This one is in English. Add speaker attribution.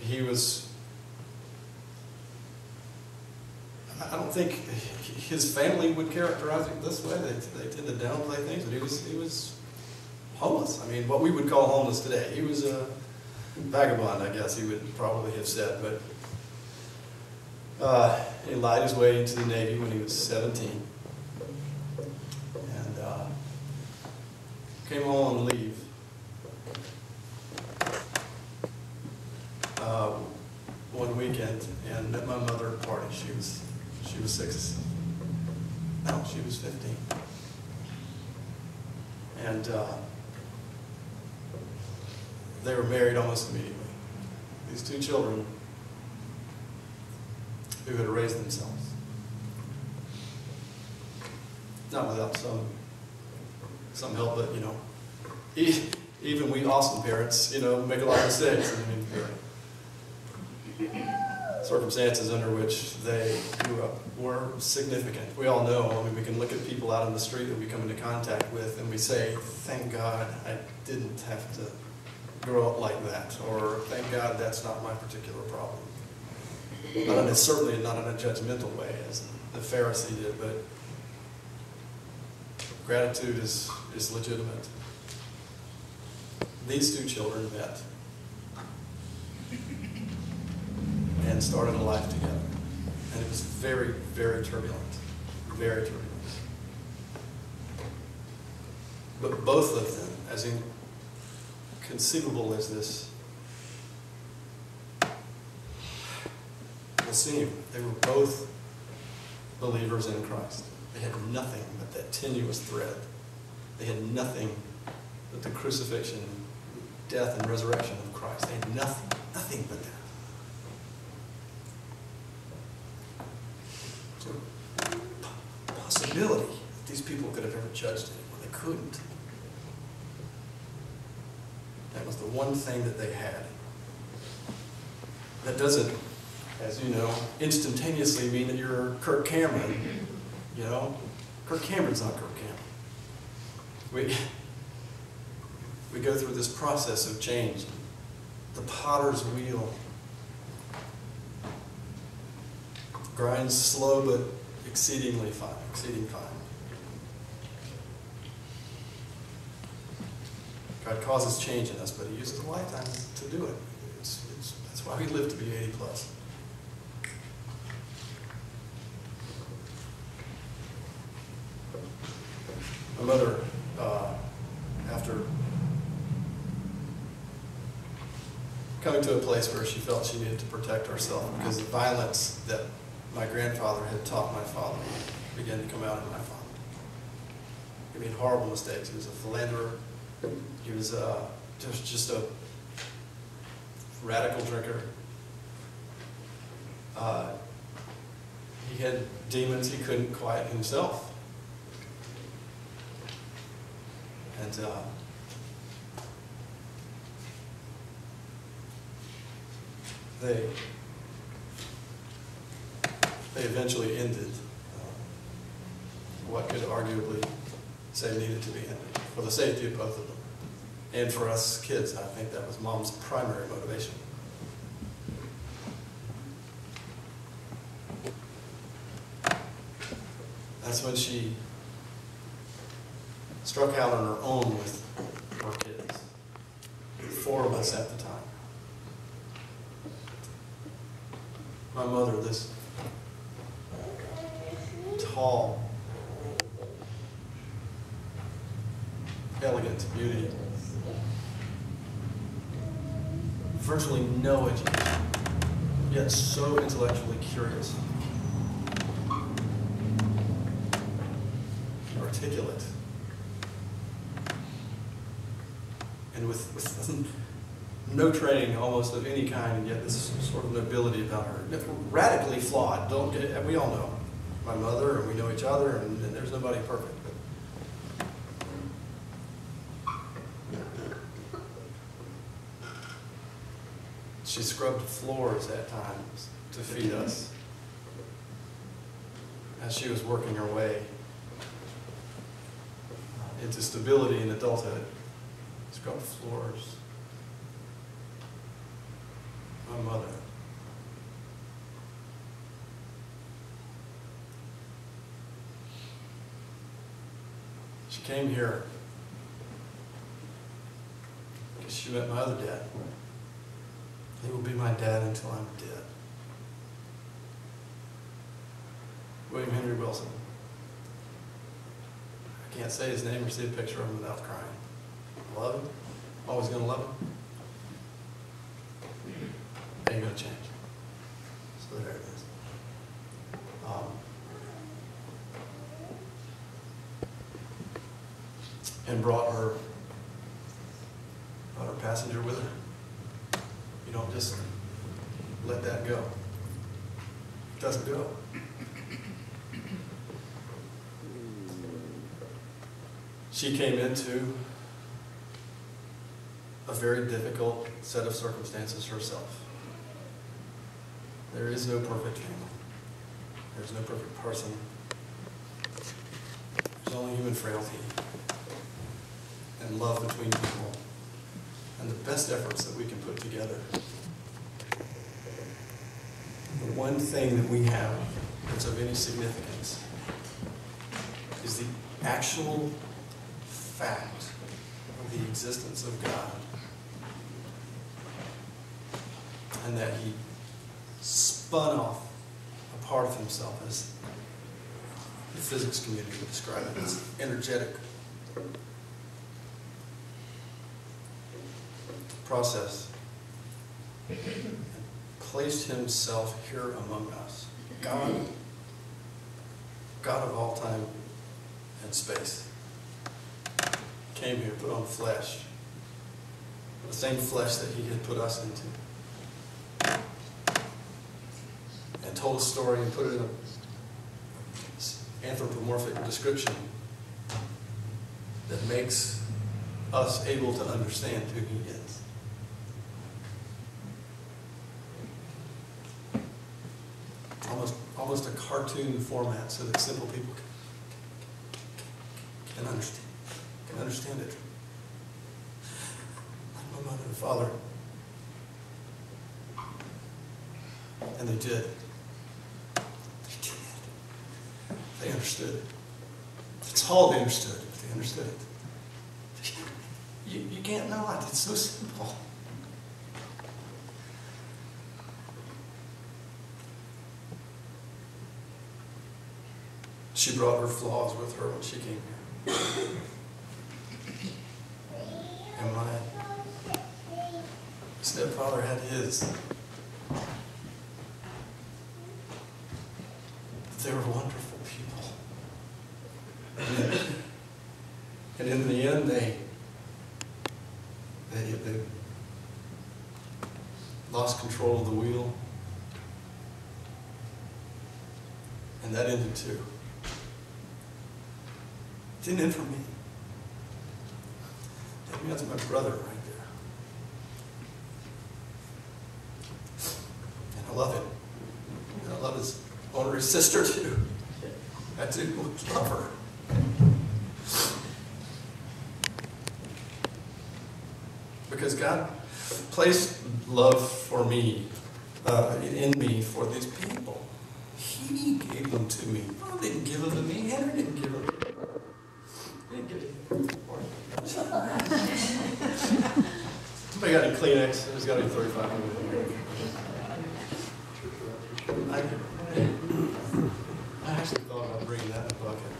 Speaker 1: he was, I don't think his family would characterize it this way. They tend to downplay things, but he was homeless. I mean, what we would call homeless today. He was a vagabond, I guess he would probably have said, but he lied his way into the Navy when he was 17. And came home on leave. One weekend and met my mother at a party. She was 15. And they were married almost immediately. These two children who had raised themselves. Not without some help, but you know, even we awesome parents, you know, make a lot of mistakes. I mean, circumstances under which they grew up were significant. We all know, I mean, we can look at people out in the street that we come into contact with and we say, thank God I didn't have to grow up like that, or thank God that's not my particular problem. Certainly not in a judgmental way as the Pharisee did, but gratitude is legitimate. These two children met and started a life together. And it was very, very turbulent. Very turbulent. But both of them, as inconceivable as this will seem, they were both believers in Christ. They had nothing but that tenuous thread. They had nothing but the crucifixion, death, and resurrection of Christ. They had nothing but that. So, possibility that these people could have ever judged anyone. They couldn't. That was the one thing that they had. That doesn't, as you know, instantaneously mean that you're Kirk Cameron. You know, Kirk Cameron's not Kirk Cameron. We go through this process of change. The potter's wheel grinds slow but exceeding fine. God causes change in us, but He uses a lifetime to do it. That's why we live to be 80 plus. My mother, after coming to a place where she felt she needed to protect herself because the violence that my grandfather had taught my father began to come out in my father. He made horrible mistakes. He was a philanderer. He was just a radical drinker. He had demons he couldn't quiet himself. And they eventually ended what could arguably say needed to be ended for the safety of both of them. And for us kids, I think that was Mom's primary motivation. That's when she struck out on her own with her kids. 4 of us at the time. My mother, this tall, elegant beauty, virtually no education, yet so intellectually curious, articulate, and with no training almost of any kind, and yet this sort of nobility about her. Radically flawed, we all know. My mother, and we know each other, and there's nobody perfect. But she scrubbed floors at times to feed us as she was working her way into stability in adulthood. Scrubbed floors. My my mother. She came here because she met my other dad. He will be my dad until I'm dead. William Henry Wilson. I can't say his name or see a picture of him without crying. I love him. Always going to love him. Ain't going to change. So there it is. And brought her passenger with her. You don't just let that go. It doesn't go. She came into a very difficult set of circumstances herself. There is no perfect family. There's no perfect person. There's only human frailty and love between people and the best efforts that we can put together. The one thing that we have that's of any significance is the actual fact of the existence of God, and that He spun off a part of Himself, as the physics community would describe it, as energetic process, and placed Himself here among us. God of all time and space, came here, put on flesh, the same flesh that He had put us into, and told a story and put it in an anthropomorphic description that makes us able to understand who He is. Almost a cartoon format, so that simple people can understand it. Like my mother and father. And they did. They understood it. That's all they understood, if they understood it. You can't not. It's so simple. She brought her flaws with her when she came here. And my stepfather had his. They were wonderful people. And in the end, they lost control of the wheel. And that ended too. It didn't end for me. That's my brother right there. And I love him. And I love his honorary sister too. I do love her. Because God placed love for me, in me, for these people. He gave them to me. God didn't give them to me. Henry didn't give them to me. Somebody got any Kleenex? Who's got any 35 minutes? I actually thought about bringing that in a bucket.